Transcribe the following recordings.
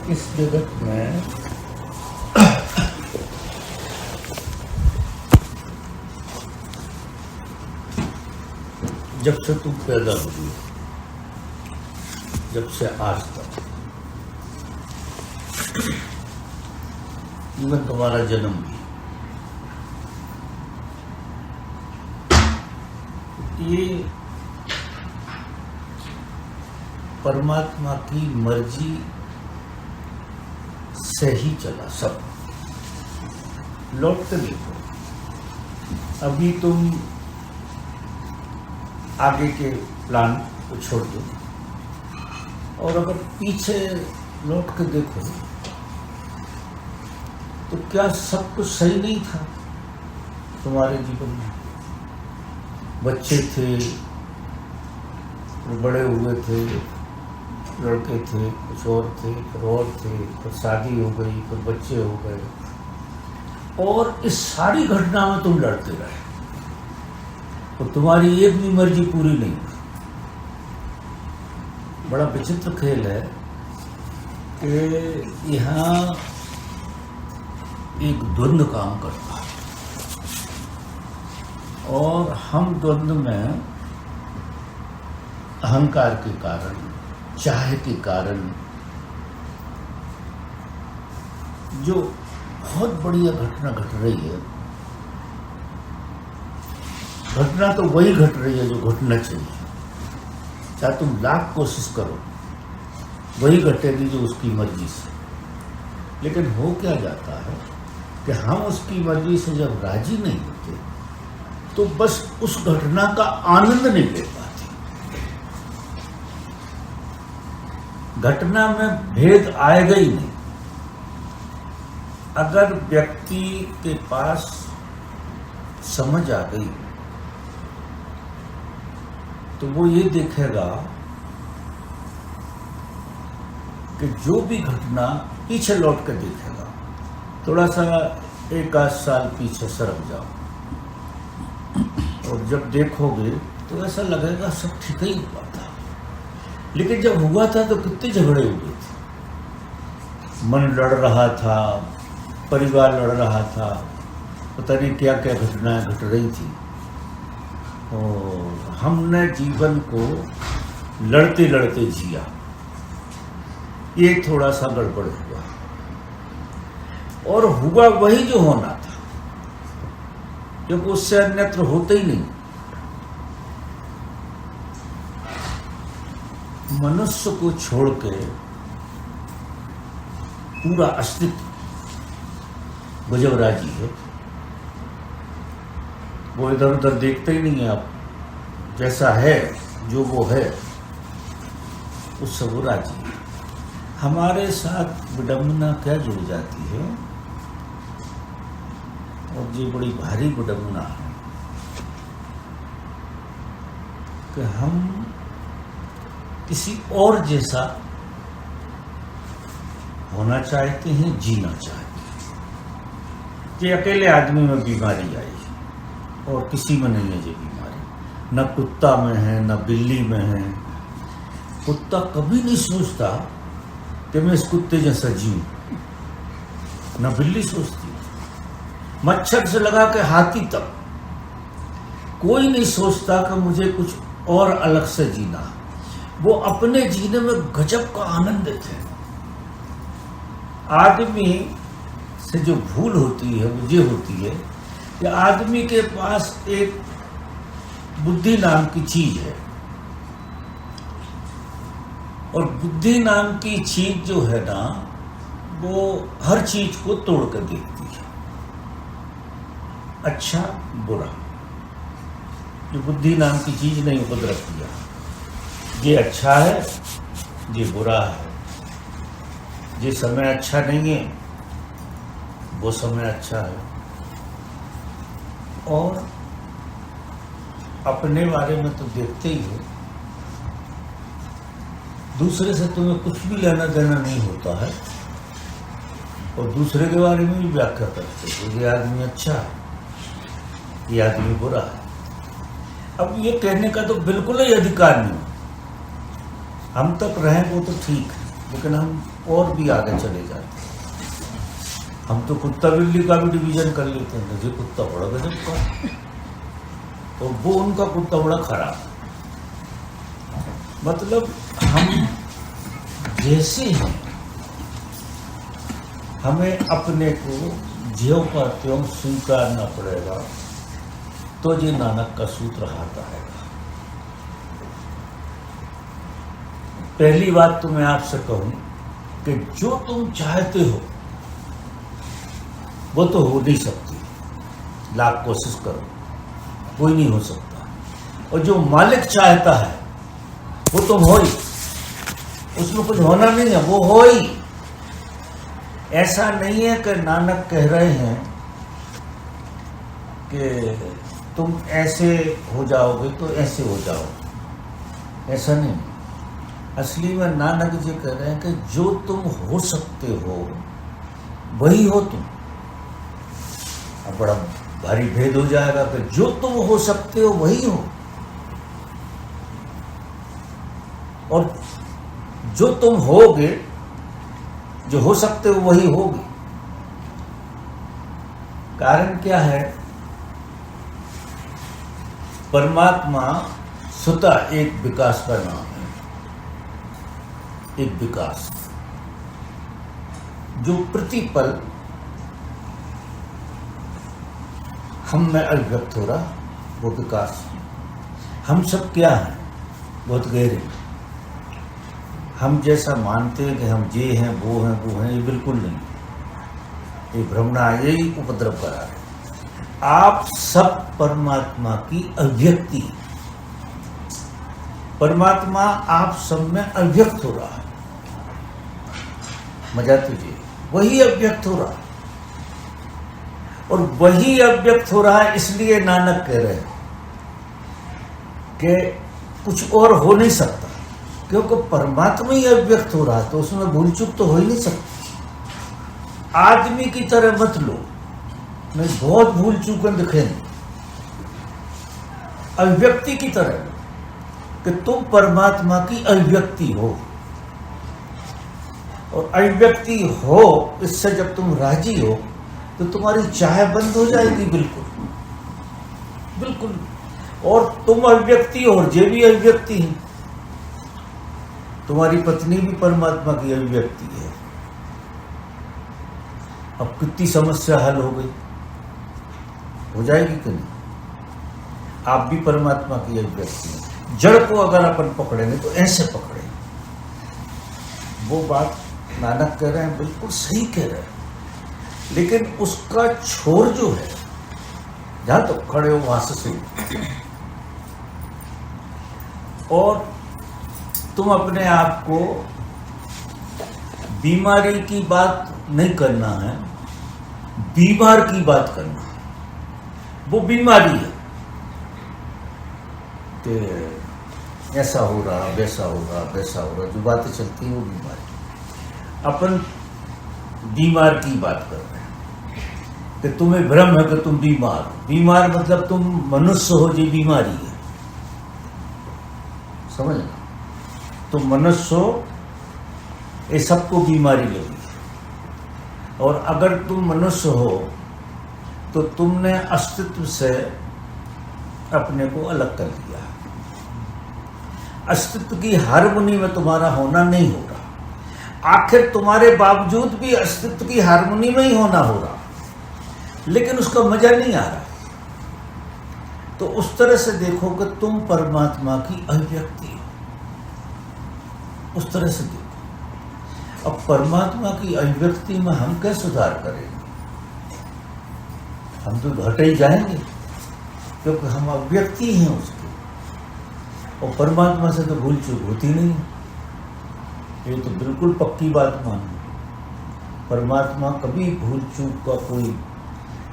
इस जगत में जब से तुम पैदा हुई, जब से आज तक, इवन तुम्हारा जन्म भी, ये परमात्मा की मर्जी से ही चला सब। लौट के देखो, अभी तुम आगे के प्लान को छोड़ दो और अगर पीछे लौट के देखो तो क्या सब कुछ सही नहीं था तुम्हारे जीवन में? बच्चे थे, बड़े हुए थे, लड़के थे, कुछ और थे, फिर शादी हो गई, फिर बच्चे हो गए, और इस सारी घटना में तुम लड़ते रहे और तुम्हारी एक भी मर्जी पूरी नहीं हुई। बड़ा विचित्र खेल है कि यहाँ एक द्वंद्व काम करता है और हम द्वंद्व में अहंकार के कारण, चाह के कारण, जो बहुत बढ़िया घटना घट रही है, घटना तो वही घट रही है जो घटना चाहिए, चाहे तुम लाख कोशिश करो वही घटेगी जो उसकी मर्जी से। लेकिन हो क्या जाता है कि हम उसकी मर्जी से जब राजी नहीं होते तो बस उस घटना का आनंद नहीं ले पाते। घटना में भेद आएगा ही नहीं। अगर व्यक्ति के पास समझ आ गई तो वो ये देखेगा कि जो भी घटना, पीछे लौट कर देखेगा, थोड़ा सा एक आध साल पीछे सरक जाओ और जब देखोगे तो ऐसा लगेगा सब ठीक ही हुआ था। लेकिन जब हुआ था तो कितने झगड़े हुए थे, मन लड़ रहा था, परिवार लड़ रहा था, पता नहीं क्या क्या घटनाएं घट रही थी और हमने जीवन को लड़ते लड़ते जिया। ये थोड़ा सा गड़बड़ हुआ और हुआ वही जो होना था, क्योंकि उससे अन्यत्र होते ही नहीं। मनुष्य को छोड़ के पूरा अस्तित्व गजब राजी है। वो इधर उधर देखते ही नहीं है, आप जैसा है, जो वो है, उससे वो राजी है। हमारे साथ विडंबना क्या जुड़ जाती है, और ये बड़ी भारी विडंबना है कि हम किसी और जैसा होना चाहते हैं, जीना चाहते हैं। कि अकेले आदमी में बीमारी आई और किसी में नहीं है ये बीमारी, न कुत्ता में है, न बिल्ली में है। कुत्ता कभी नहीं सोचता कि मैं इस कुत्ते जैसा जीऊं, न बिल्ली सोचती। मच्छर से लगा के हाथी तक कोई नहीं सोचता कि मुझे कुछ और अलग से जीना। वो अपने जीने में गजब का आनंद देते हैं। आदमी से जो भूल होती है वो ये होती है कि आदमी के पास एक बुद्धि नाम की चीज है, और बुद्धि नाम की चीज जो है ना, वो हर चीज को तोड़ कर देखती है, अच्छा बुरा। ये बुद्धि नाम की चीज नहीं कुदरत दिया, ये अच्छा है, ये बुरा है, ये समय अच्छा नहीं है, वो समय अच्छा है। और अपने बारे में तो देखते ही हो, दूसरे से तुम्हें कुछ भी लेना देना नहीं होता है, और दूसरे के बारे में भी व्याख्या करते हो, ये आदमी अच्छा है, ये आदमी बुरा है। अब ये कहने का तो बिल्कुल ही अधिकार नहीं। हम तक रहें वो तो ठीक है, लेकिन हम और भी आगे चले जाते हैं। हम तो कुत्ता बिल्ली का भी डिवीजन कर लेते हैं, ये कुत्ता बड़ा गजब का और वो उनका कुत्ता बड़ा खराब। मतलब हम जैसे हैं हमें अपने को ज्यों का त्यों स्वीकारना पड़ेगा, तो ये नानक का सूत्र हाथ आएगा। पहली बात तो मैं आपसे कहूं कि जो तुम चाहते हो वो तो हो नहीं सकती, लाख कोशिश करो कोई नहीं हो सकता। और जो मालिक चाहता है वो तुम हो ही, उसमें कुछ होना नहीं है, वो हो ही। ऐसा नहीं है कि नानक कह रहे हैं कि तुम ऐसे हो जाओगे तो ऐसे हो जाओ, ऐसा नहीं। असली में नानक जी कह रहे हैं कि जो तुम हो सकते हो वही हो तुम। अब बड़ा भारी भेद हो जाएगा कि जो तुम हो सकते हो वही हो, और जो तुम होगे, जो हो सकते हो वही होगे। कारण क्या है? परमात्मा स्वतः एक विकास का नाम है, एक विकास जो प्रतिपल हम में अभिव्यक्त हो रहा, वो विकास। हम सब क्या हैं? बहुत गहरे। हम जैसा मानते हैं कि हम ये हैं वो हैं वो हैं, ये बिल्कुल नहीं। ये भ्रमणा, यही उपद्रव करा है। आप सब परमात्मा की अभिव्यक्ति, परमात्मा आप सब में अभिव्यक्त हो रहा है। मजा तुझे, वही अभिव्यक्त हो रहा है, और वही अभिव्यक्त हो रहा है। इसलिए नानक कह रहे हैं कि कुछ और हो नहीं सकता, क्योंकि परमात्मा ही अभिव्यक्त हो रहा है, तो उसमें भूल चूक तो हो ही नहीं सकती। आदमी की तरह मत लो, मैं बहुत भूल चूकें दिखेंगे। अभिव्यक्ति की तरह कि तुम परमात्मा की अभिव्यक्ति हो, और अभिव्यक्ति हो, इससे जब तुम राजी हो तो तुम्हारी चाह बंद हो जाएगी, बिल्कुल बिल्कुल। और तुम अभिव्यक्ति हो और ये भी अभिव्यक्ति है। तुम्हारी पत्नी भी परमात्मा की अभिव्यक्ति है। अब कितनी समस्या हल हो गई, हो जाएगी कि नहीं? आप भी परमात्मा की अभिव्यक्ति है। जड़ को अगर अपन पकड़ेंगे तो ऐसे पकड़े। वो बात नानक कह रहे हैं, बिल्कुल सही कह रहे हैं, लेकिन उसका छोर जो है, जहां तो खड़े हो वहां से सही। और तुम अपने आप को बीमारी की बात नहीं करना है, बीमार की बात करना है। वो बीमारी है कि ऐसा हो रहा, वैसा हो रहा, वैसा हो रहा, जो बातें चलती हैं वो बीमारी। अपन बीमार की बात कर रहे हैं कि तुम्हें भ्रम है कि तुम बीमार हो। बीमार मतलब तुम मनुष्य हो, जी बीमारी है, समझ लो। तुम मनुष्य हो, ये सबको बीमारी लगी है। और अगर तुम मनुष्य हो तो तुमने अस्तित्व से अपने को अलग कर लिया। अस्तित्व की हार्मोनी में तुम्हारा होना नहीं हो रहा। आखिर तुम्हारे बावजूद भी अस्तित्व की हार्मोनी में ही होना हो रहा, लेकिन उसका मजा नहीं आ रहा। तो उस तरह से देखो कि तुम परमात्मा की अभिव्यक्ति हो, उस तरह से देखो। अब परमात्मा की अभिव्यक्ति में हम क्या सुधार करेंगे? हम तो घटे ही जाएंगे, क्योंकि हम अभिव्यक्ति हैं उसके, और परमात्मा से तो भूल चूक होती नहीं। ये तो बिल्कुल पक्की बात मानो। परमात्मा कभी भूल चूक का कोई,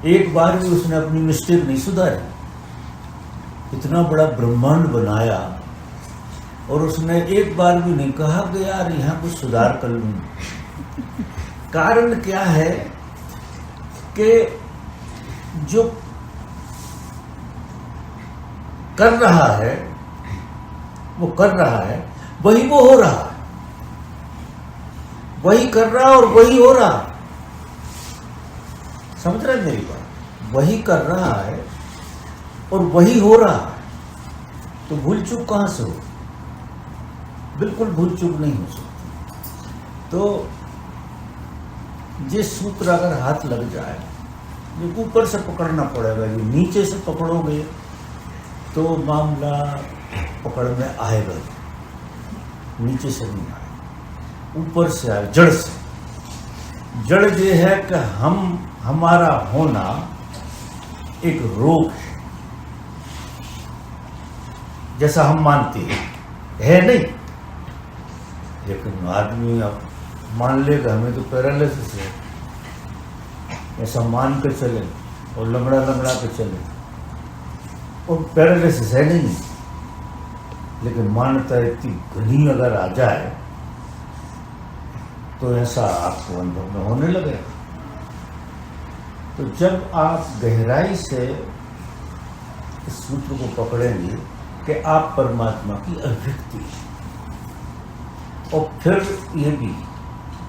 एक बार भी उसने अपनी मिस्टेक नहीं सुधारी। इतना बड़ा ब्रह्मांड बनाया और उसने एक बार भी नहीं कहा कि यार यहाँ कुछ सुधार कर लूँ। कारण क्या है कि जो कर रहा है वो कर रहा है, वही वो हो रहा है। वही कर रहा और वही हो रहा। समझ रहे हैं मेरी बात? वही कर रहा है और वही हो रहा है, तो भूल चूक कहां से हो? बिल्कुल भूल चूक नहीं हो सकती। तो ये सूत्र अगर हाथ लग जाए, ये ऊपर से पकड़ना पड़ेगा, ये नीचे से पकड़ोगे तो मामला पकड़ में आएगा, नीचे से नहीं आएगा, ऊपर से आए, जड़ से। जड़ ये है कि हमारा होना एक रोग है, जैसा हम मानते हैं, है नहीं। लेकिन आदमी अब मान लेगा हमें तो पैरालिसिस है, ऐसा मान के चले और लंगड़ा लंगड़ा के चले, और पैरालिसिस है नहीं। लेकिन मान्यता इतनी घनी अगर आ जाए तो ऐसा आपको अनुभव में होने लगेगा। तो जब आप गहराई से इस सूत्र को पकड़ेंगे कि आप परमात्मा की अभिव्यक्ति है, और फिर ये भी,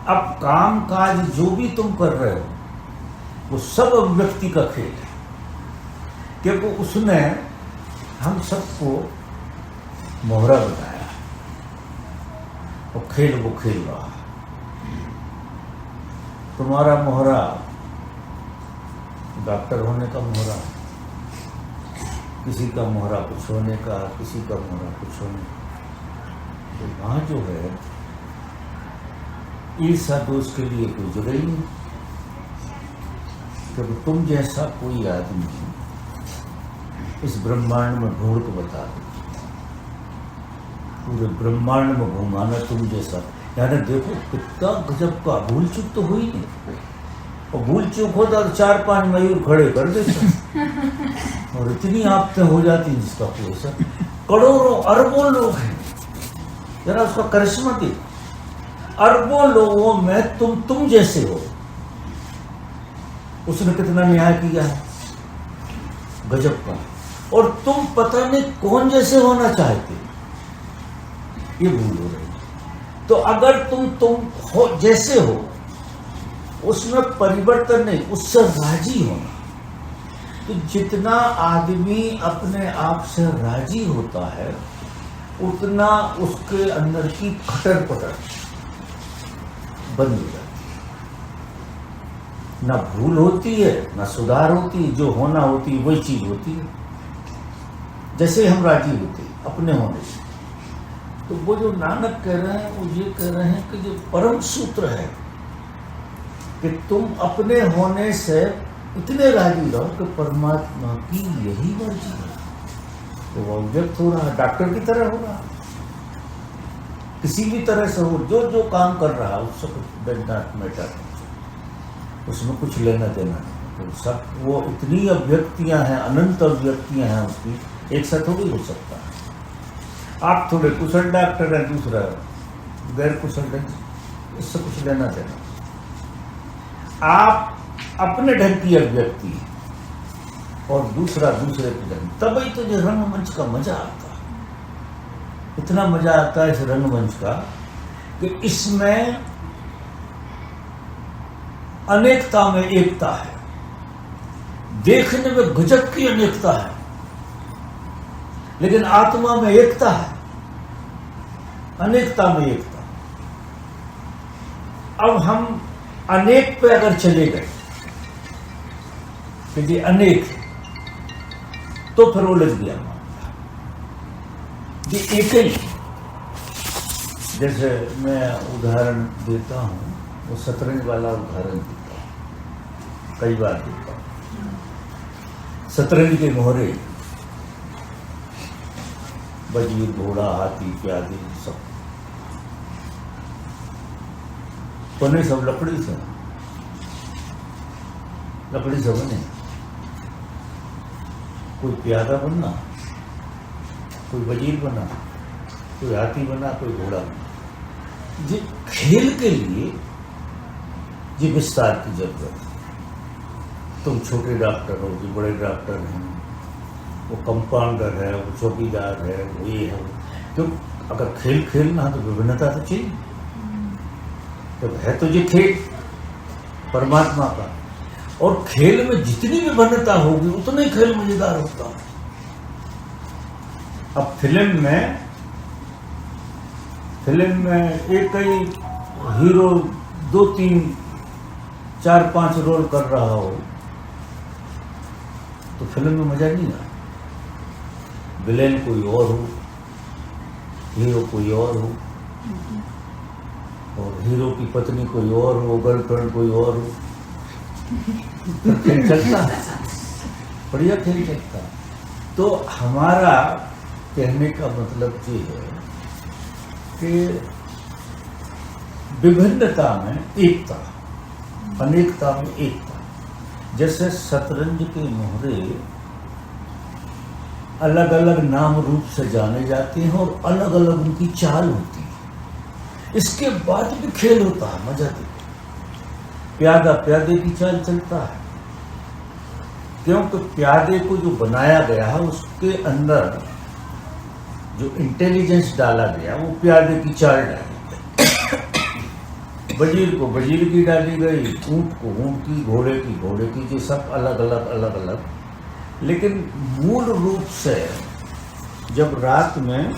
अब काम काज जो भी तुम कर रहे हो वो सब अभिव्यक्ति का खेल है, क्योंकि उसने हम सबको मोहरा बनाया और खेल वो खेल रहा है। तुम्हारा मोहरा डॉक्टर होने का मोहरा, किसी का मोहरा कुछ होने का, किसी का मोहरा कुछ होने का। तो वहां जो है ईर्षा दोष के लिए कोई जगह ही नहीं, क्योंकि तुम जैसा कोई आदमी इस ब्रह्मांड में ढूंढ के बता दो, पूरे ब्रह्मांड में घुमाना तुम जैसा। यानी देखो कितना गजब का, भूल चूक तो हुई नहीं, और भूल चूक होता तो 4-5 मयूर खड़े कर देते और इतनी आफतें हो जाती जिसका कोई सर। करोड़ों अरबों लोग हैं, जरा उसका करिश्मा देखो, अरबों लोगों में तुम जैसे हो। उसने कितना न्याय किया है, गजब का। और तुम पता नहीं कौन जैसे होना चाहते, ये भूल हो रही। तो अगर तुम हो जैसे हो, उसमें परिवर्तन नहीं, उससे राजी होना। तो जितना आदमी अपने आप से राजी होता है उतना उसके अंदर की खटर पटर बंद हो जाती है, ना भूल होती है ना सुधार होती है, जो होना होती है वही चीज होती है। जैसे हम राजी होते हैं अपने होने से। तो वो जो नानक कह रहे हैं वो ये कह रहे हैं कि जो परम सूत्र है कि तुम अपने होने से इतने राजी रहो कि परमात्मा की यही मर्जी है, तो वो व्यक्त हो रहा है, डॉक्टर की तरह हो रहा है, किसी भी तरह से हो, जो जो काम कर रहा है उससे कुछ मैटर, उसमें कुछ लेना देना नहीं। तो सब वो इतनी अभिव्यक्तियां हैं, अनंत अभिव्यक्तियां हैं उसकी, एक साथ थोड़ी हो सकता है। आप थोड़े कुशल डॉक्टर हैं, दूसरा गैर कुशल है, इससे कुछ लेना देना। आप अपने ढंग की अभिव्यक्ति और दूसरा दूसरे के ढंग, तभी तो जो रंगमंच का मजा आता है। इतना मजा आता है इस रंगमंच का कि इसमें अनेकता में एकता है, देखने में गजब की अनेकता है, लेकिन आत्मा में एकता है, अनेकता में एकता। अब हम अनेक पे अगर चले गए कि ये अनेक है, तो फिर उलझ गया मामला। ये एक ही, जैसे मैं उदाहरण देता हूं, वो शतरंज वाला उदाहरण देता हूं, कई बार देता हूं। शतरंज के मोहरे, वजीर, घोड़ा, हाथी इत्यादि सब बने, सब लकड़ी से बने। कोई प्यादा बनना, कोई वजीर बना, कोई हाथी बना, कोई घोड़ा बना। ये खेल के लिए ये विस्तार की जरूरत है। तुम छोटे डॉक्टर हो, जो बड़े डॉक्टर हैं, वो कंपाउंडर है, वो चौकीदार है, वो ये है। तो अगर खेल खेलना तो विभिन्नता तो चाहिए। तो है तो ये खेल परमात्मा का, और खेल में जितनी भी भिन्नता होगी उतना ही खेल मजेदार होता है। अब फिल्म में एक ही हीरो 2, 3, 4, 5 रोल कर रहा हो तो फिल्म में मजा नहीं आता। विलेन कोई और हो, हीरो कोई और हो, और हीरो की पत्नी कोई और हो, गर्लफ्रेंड कोई और हो, तो खेल चलता है, बढ़िया खेल चलता है। तो हमारा कहने का मतलब ये है कि विभिन्नता में एकता, अनेकता में एकता। जैसे शतरंज के मोहरे अलग अलग नाम रूप से जाने जाते हैं और अलग अलग उनकी चाल होती है, इसके बाद भी खेल होता है, मजा देखो। प्यादा प्यादे की चाल चलता है, क्योंकि प्यादे को जो बनाया गया है उसके अंदर जो इंटेलिजेंस डाला गया वो प्यादे की चाल डाली गई। वजीर को वजीर की डाली गई, ऊंट को ऊंट की, घोड़े की, ये सब अलग अलग। लेकिन मूल रूप से जब रात में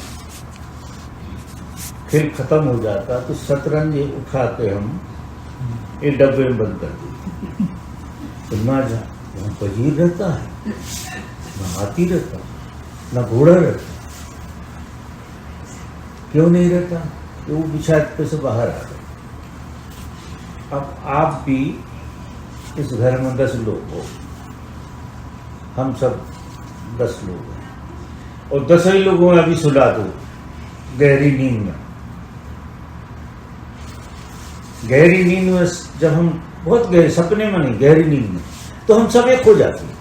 खेल खत्म हो जाता तो शतरंज उठा के हम एक डब्बे में बंद कर देते। तो ना वहाँ वजीर रहता है, ना हाथी रहता, ना घोड़ा रहता। क्यों नहीं रहता? तो वो बिछात पे से बाहर आ गए। अब आप भी इस घर में 10 लोग हो, हम सब 10 लोग हैं, और 10 ही लोगों में अभी सुला दो गहरी नींद में। गहरी नींद में जब हम बहुत गहरे सपने में नहीं, गहरी नींद में, तो हम सब एक हो जाते हैं,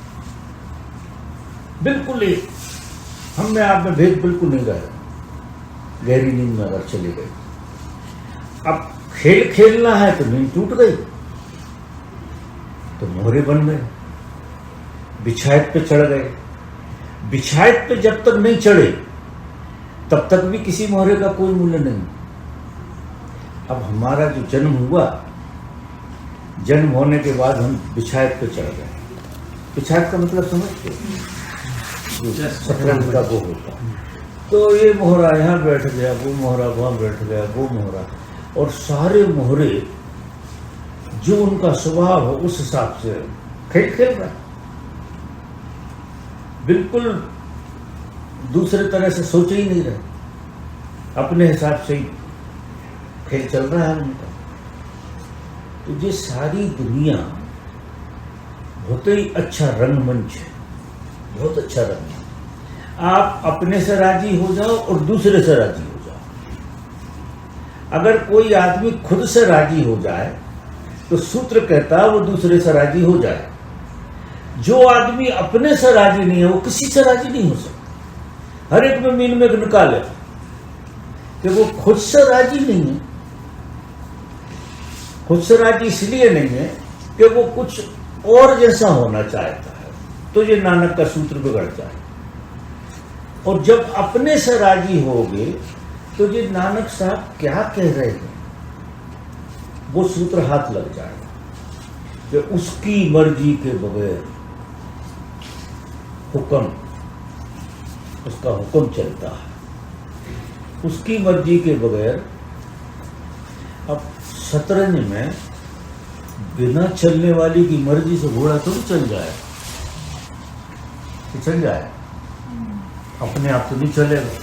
बिल्कुल एक। हम में आप में भेद बिल्कुल नहीं रहा गहरी नींद में अगर चले गए। अब खेल खेलना है तो नींद टूट गई, तो मोहरे बन गए, बिछायत पे चढ़ गए। बिछायत पे जब तक नहीं चढ़े तब तक भी किसी मोहरे का कोई मूल्य नहीं। अब हमारा जो जन्म हुआ, जन्म होने के बाद हम बिछायत पे चढ़ गए। बिछायत का मतलब समझते हो? शतरंज का वो होता। तो ये मोहरा यहाँ बैठ गया, वो मोहरा वहां बैठ गया, वो मोहरा, और सारे मोहरे जो उनका स्वभाव हो उस हिसाब से खेल खेल रहा है, बिल्कुल दूसरे तरह से सोचे ही नहीं रहे, अपने हिसाब से ही खेल चल रहा है उनका। तो ये सारी दुनिया बहुत ही अच्छा रंगमंच है, बहुत अच्छा रंगमंच। आप अपने से राजी हो जाओ और दूसरे से राजी हो जाओ। अगर कोई आदमी खुद से राजी हो जाए तो सूत्र कहता है वो दूसरे से राजी हो जाए। जो आदमी अपने से राजी नहीं है वो किसी से राजी नहीं हो सकता। हर एक में मीन में निकाले कि वो खुद से राजी नहीं है। खुद से राजी इसलिए नहीं है कि वो कुछ और जैसा होना चाहता है, तो ये नानक का सूत्र बिगड़ जाए। और जब अपने से राजी होगे तो ये नानक साहब क्या कह रहे हैं वो सूत्र हाथ लग जाएगा कि उसकी मर्जी के बगैर हुक्म, उसका हुक्म चलता है, उसकी मर्जी के बगैर। अब शतरंज में बिना चलने वाली की मर्जी से घोड़ा तो चल जाए, तो चल जाए, अपने आप तो नहीं चलेगा,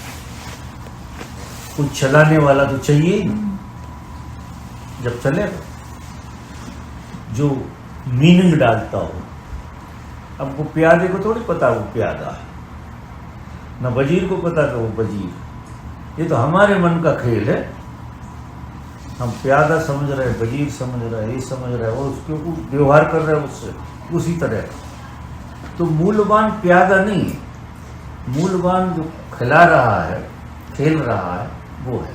कुछ चलाने वाला तो चाहिए ही जब चलेगा, जो मीनिंग डालता हो। अब वो प्यादे को थोड़ी पता वो प्यादा है, ना वजीर को पता कि वो वजीर। ये तो हमारे मन का खेल है, हम प्यादा समझ रहे हैं, वजीर समझ रहे हैं, ये समझ रहे हैं, और उसके ऊपर व्यवहार कर रहे हैं उससे उसी तरह का। तो मूलवान प्यादा नहीं है, मूलवान जो खिला रहा है, खेल रहा है, वो है।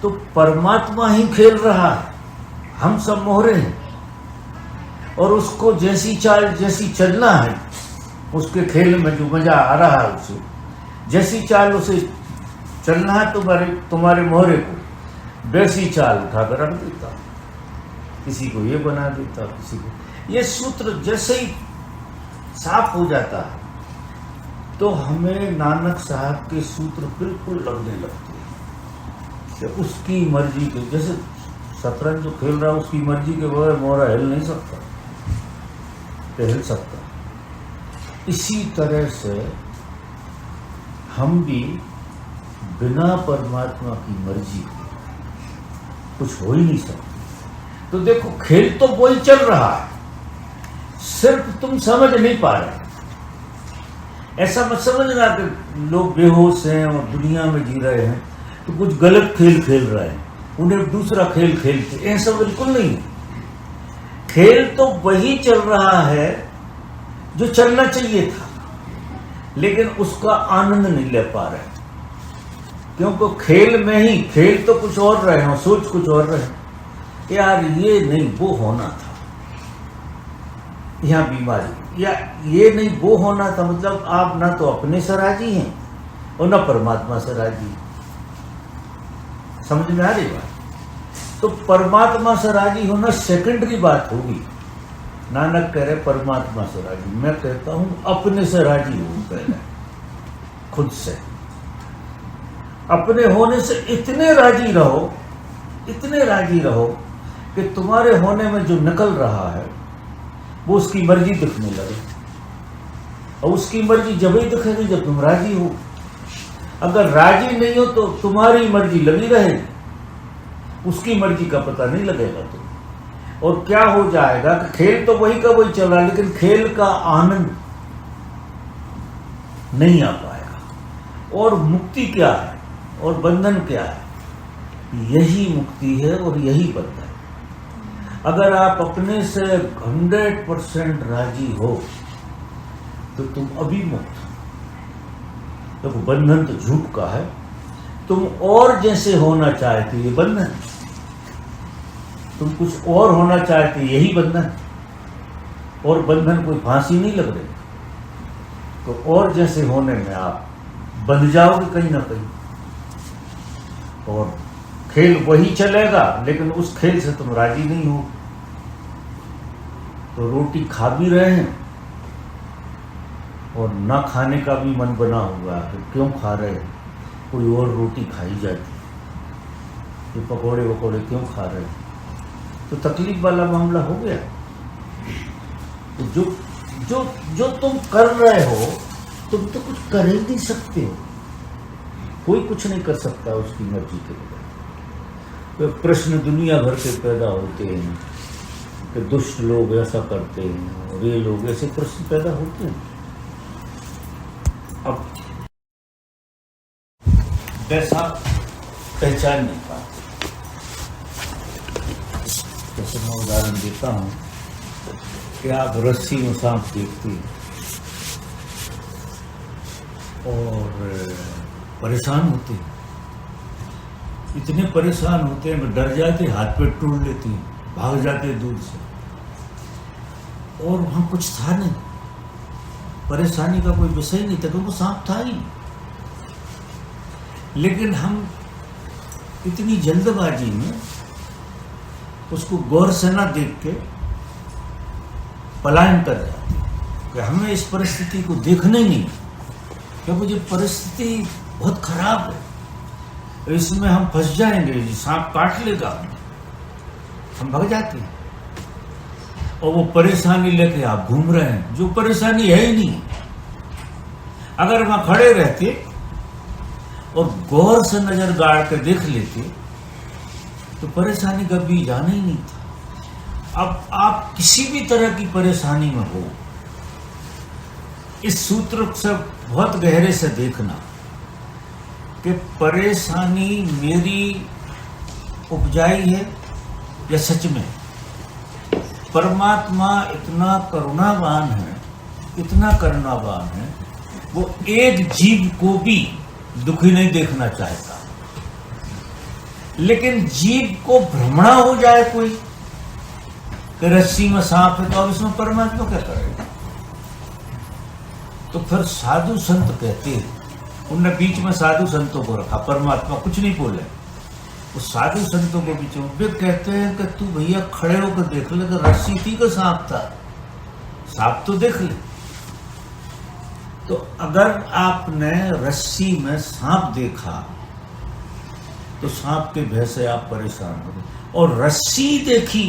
तो परमात्मा ही खेल रहा है, हम सब मोहरे हैं, और उसको जैसी चाल जैसी चलना है, उसके खेल में जो मजा आ रहा है उसे जैसी चाल उसे चलना है, तुम्हारे मोहरे को वैसी चाल उठाकर रख देता। किसी को ये बना देता, किसी को ये। सूत्र जैसे ही साफ हो जाता है तो हमें नानक साहब के सूत्र बिल्कुल लगने लगते हैं कि उसकी मर्जी के, जैसे शतरंज जो खेल रहा है उसकी मर्जी के बगैर मोहरा हिल नहीं सकता, तो हिल सकता। इसी तरह से हम भी बिना परमात्मा की मर्जी के कुछ हो ही नहीं सकते। तो देखो, खेल तो वही चल रहा है, सिर्फ तुम समझ नहीं पा रहे। ऐसा मत समझना कि लोग बेहोश हैं और दुनिया में जी रहे हैं तो कुछ गलत खेल खेल रहे हैं, उन्हें दूसरा खेल खेलते, ऐसा बिल्कुल नहीं। खेल तो वही चल रहा है जो चलना चाहिए था, लेकिन उसका आनंद नहीं ले पा रहे, क्योंकि खेल में ही, खेल तो कुछ और रहे हैं, सोच कुछ और रहे, यार ये नहीं वो होना था, यहां बीमारी, या ये नहीं वो होना था। मतलब आप ना तो अपने से राजी हैं और ना परमात्मा से राजी। समझ में आ रही बात? तो परमात्मा से राजी होना सेकेंडरी बात होगी। नानक कह रहे परमात्मा से राजी, मैं कहता हूं अपने से राजी हो पहले, खुद से। अपने होने से इतने राजी रहो, इतने राजी रहो कि तुम्हारे होने में जो निकल रहा है वो उसकी मर्जी दिखने लगे, और उसकी मर्जी जब ही दिखेगी जब तुम राजी हो। अगर राजी नहीं हो तो तुम्हारी मर्जी लगी रहेगी, उसकी मर्जी का पता नहीं लगेगा तुम। और क्या हो जाएगा कि खेल तो वही का वही चल रहा है, लेकिन खेल का आनंद नहीं आ पाएगा। और मुक्ति क्या है और बंधन क्या है? यही मुक्ति है और यही बंधन। अगर आप अपने से 100% राजी हो तो तुम अभी मुक्त हो। तो बंधन तो झूठ का है, तुम और जैसे होना चाहते ये बंधन, तुम कुछ और होना चाहते यही बंधन। और बंधन कोई फांसी नहीं लग रही, तो और जैसे होने में आप बंध जाओगे कहीं ना कहीं, और खेल वही चलेगा, लेकिन उस खेल से तुम राजी नहीं हो। तो रोटी खा भी रहे हैं और ना खाने का भी मन बना हुआ है, तो क्यों खा रहे हैं? कोई और रोटी खाई जाती, ये पकोड़े वकोड़े क्यों खा रहे हैं? तो तकलीफ वाला मामला हो गया। तो जो जो जो तुम कर रहे हो, तुम तो कुछ कर ही नहीं सकते हो, कोई कुछ नहीं कर सकता उसकी मर्जी के बगैर। तो प्रश्न दुनिया भर के पैदा होते हैं कि दुष्ट लोग ऐसा करते हैं और ये लोग ऐसे, प्रश्न पैदा होते हैं। अब वैसा पहचान नहीं पाते। जैसे मैं उदाहरण देता हूं कि आप रस्सी में सांप देखते हैं और परेशान होते हैं, इतने परेशान होते हैं, डर जाते, हाथ पे तोड़ लेते हैं, भाग जाते दूर से। और वहां कुछ था नहीं, परेशानी का कोई विषय नहीं था, क्योंकि वो सांप था ही। लेकिन हम इतनी जल्दबाजी में उसको गौर से ना देख के पलायन कर जाते कि हमें इस परिस्थिति को देखना ही नहीं, क्योंकि ये परिस्थिति बहुत खराब है, इसमें हम फंस जाएंगे, सांप काट लेगा, हम भाग जाते हैं। और वो परेशानी लेके आप घूम रहे हैं, जो परेशानी है ही नहीं। अगर वहां खड़े रहते और गौर से नजर गाड़ के देख लेते तो परेशानी कभी जाना ही नहीं था। अब आप किसी भी तरह की परेशानी में हो, इस सूत्र से बहुत गहरे से देखना कि परेशानी मेरी उपजाई है या सच में। परमात्मा इतना करुणावान है, इतना करुणावान है, वो एक जीव को भी दुखी नहीं देखना चाहता। लेकिन जीव को भ्रमणा हो जाए कोई कि रस्सी में सांप है, तो अब इसमें परमात्मा क्या करेगा? तो फिर साधु संत कहते हैं, उनने बीच में साधु संतों को रखा, परमात्मा कुछ नहीं बोले, वो साधु संतों को भी वे कहते हैं कि तू भैया खड़े होकर देख ले कि रस्सी थी कि सांप था, सांप तो देख ले। तो अगर आपने रस्सी में सांप देखा तो सांप के भय से आप परेशान हो गए, और रस्सी देखी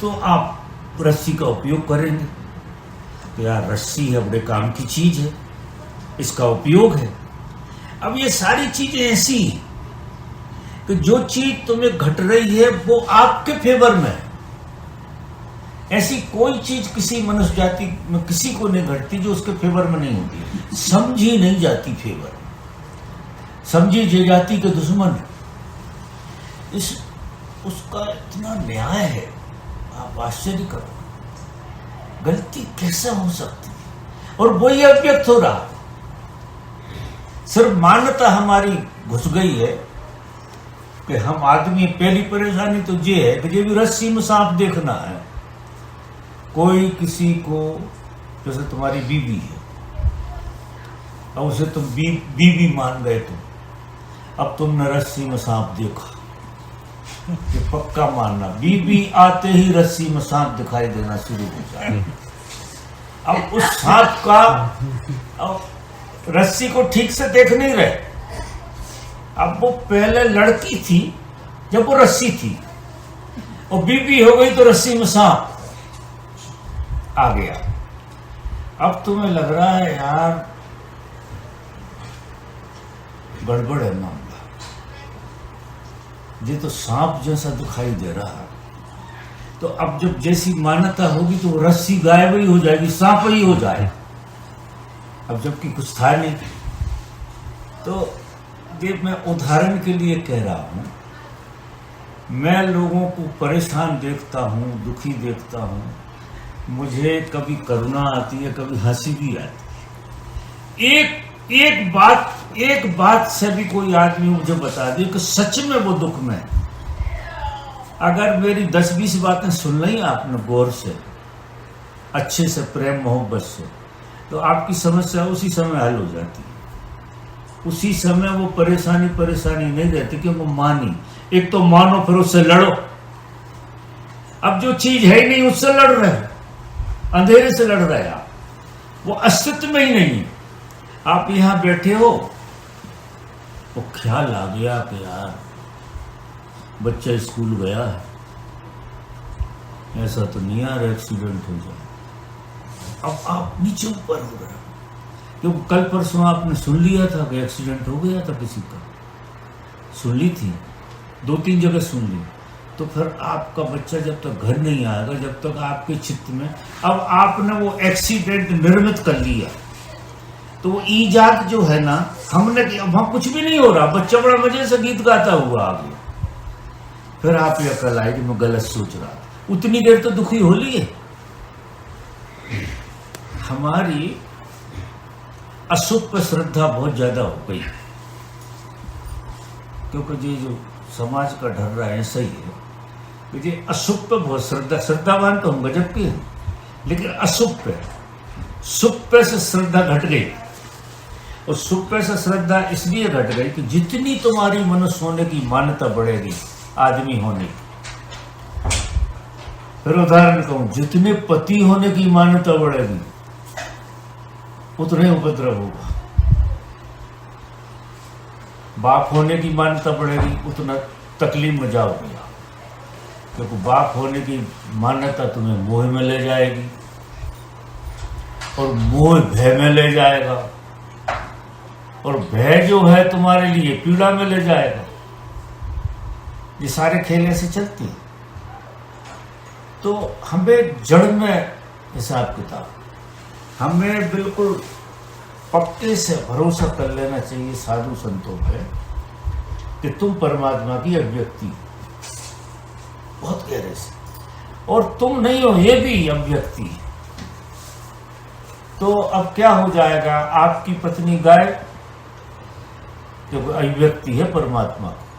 तो आप रस्सी का उपयोग करेंगे। तो यार रस्सी है, बड़े काम की चीज है, इसका उपयोग है। अब ये सारी चीजें ऐसी हैं कि जो चीज तुम्हें घट रही है वो आपके फेवर में है। ऐसी कोई चीज किसी मनुष्य जाति में किसी को नहीं घटती जो उसके फेवर में नहीं होती। समझी नहीं जाती फेवर, समझी जे जाति के दुश्मन। इस उसका इतना न्याय है, आप आश्चर्य करो, गलती कैसे हो सकती है। और वही अव्यक्त हो रहा, सिर्फ मान्यता हमारी घुस गई है कि हम आदमी। पहली परेशानी तो ये है कि ये भी रस्सी में सांप देखना है। कोई किसी को, जैसे तुम्हारी बीवी है, अब उसे तुम बीवी मान गए, अब तुमने रस्सी में सांप देखा, ये पक्का मानना, बीवी आते ही रस्सी में सांप दिखाई देना शुरू हो जाए। अब उस सांप का, अब रस्सी को ठीक से देख नहीं रहे। अब वो पहले लड़की थी जब वो रस्सी थी, और बीवी हो गई तो रस्सी में सांप आ गया। अब तुम्हें लग रहा है यार गड़बड़ है मामला, ये तो सांप जैसा दिखाई दे रहा है। तो अब जब जैसी मान्यता होगी तो रस्सी गायब ही हो जाएगी, सांप ही हो जाए। अब जबकि कुछ था नहीं। तो ये मैं उदाहरण के लिए कह रहा हूं, मैं लोगों को परेशान देखता हूं, दुखी देखता हूं, मुझे कभी करुणा आती है, कभी हंसी भी आती है। एक बात से भी कोई आदमी मुझे बता दे कि सच में वो दुख में है। अगर मेरी 10-20 बातें सुन ली आपने गौर से, अच्छे से, प्रेम मोहब्बत से, तो आपकी समस्या उसी समय हल हो जाती है। उसी समय वो परेशानी नहीं रहती कि वो मानी। एक तो मानो, फिर उससे लड़ो। अब जो चीज है ही नहीं उससे लड़ रहे हैं, अंधेरे से लड़ रहे हैं आप, वो अस्तित्व में ही नहीं है। आप यहां बैठे हो, वो ख्याल आ गया कि यार बच्चा स्कूल गया है, ऐसा तो नहीं यार एक्सीडेंट हो जाए। अब आप नीचे ऊपर हो रहे हो, क्योंकि कल परसों आपने सुन लिया था कि एक्सीडेंट हो गया था किसी का, सुन ली थी, 2-3 जगह सुन ली। तो फिर आपका बच्चा जब तक घर नहीं आएगा, जब तक आपके चित्त में, अब आपने वो एक्सीडेंट निर्मित कर लिया, तो वो ईजाद जो है ना, हमने, वहां कुछ भी नहीं हो रहा, बच्चा बड़ा मजे से गीत गाता हुआ आ गया। फिर आप ये कल आई कि मैं गलत सोच रहा, उतनी देर तो दुखी हो लिए। हमारी अशुभ पर श्रद्धा बहुत ज्यादा हो गई, क्योंकि ये जो समाज का ढर रहा है ऐसा ही है कि ये अशुभ पे बहुत श्रद्धावान तो हम गजब के हैं, लेकिन अशुभ पे, शुभ पे से श्रद्धा घट गई। और शुभ पे से श्रद्धा इसलिए घट गई कि जितनी तुम्हारी मनुष्य होने की मान्यता बढ़ेगी, आदमी होने की, फिर उदाहरण कहूं, जितने पति होने की मान्यता बढ़ेगी उतने उपद्रव होगा। बाप होने की मान्यता बढ़ेगी, उतना तकलीफ में जाओगे, क्योंकि बाप होने की मान्यता तुम्हें मोह में ले जाएगी, और मोह भय में ले जाएगा, और भय जो है तुम्हारे लिए पीड़ा में ले जाएगा। ये सारे खेल ऐसे चलते हैं। तो हमें जड़ में हिसाब किताब, हमें बिल्कुल पक्के से भरोसा कर लेना चाहिए साधु संतों पे कि तुम परमात्मा की अभिव्यक्ति हो, बहुत गहरे से, और तुम नहीं हो, ये भी अभिव्यक्ति है। तो अब क्या हो जाएगा, आपकी पत्नी गाय, क्योंकि अभिव्यक्ति है परमात्मा की।